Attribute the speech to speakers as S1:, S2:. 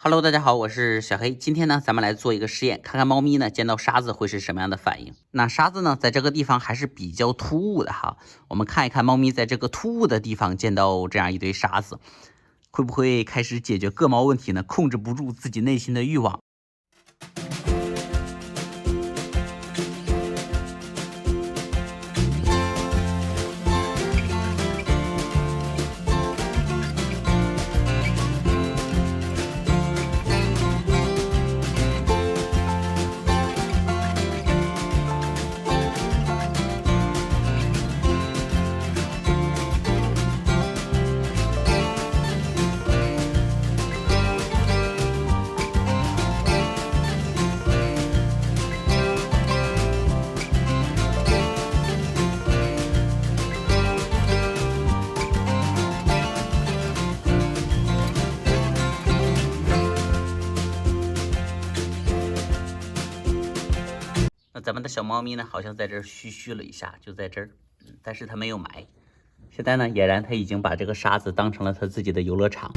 S1: Hello，大家好，我是小黑。今天呢，咱们来做一个实验，看看猫咪呢见到沙子会是什么样的反应。那沙子呢，在这个地方还是比较突兀的哈。我们看一看猫咪在这个突兀的地方见到这样一堆沙子，会不会开始解决硌毛问题呢？控制不住自己内心的欲望。那咱们的小猫咪呢，好像在这儿嘘了一下，就在这儿，但是它没有埋。现在呢，俨然它已经把这个沙子当成了它自己的游乐场。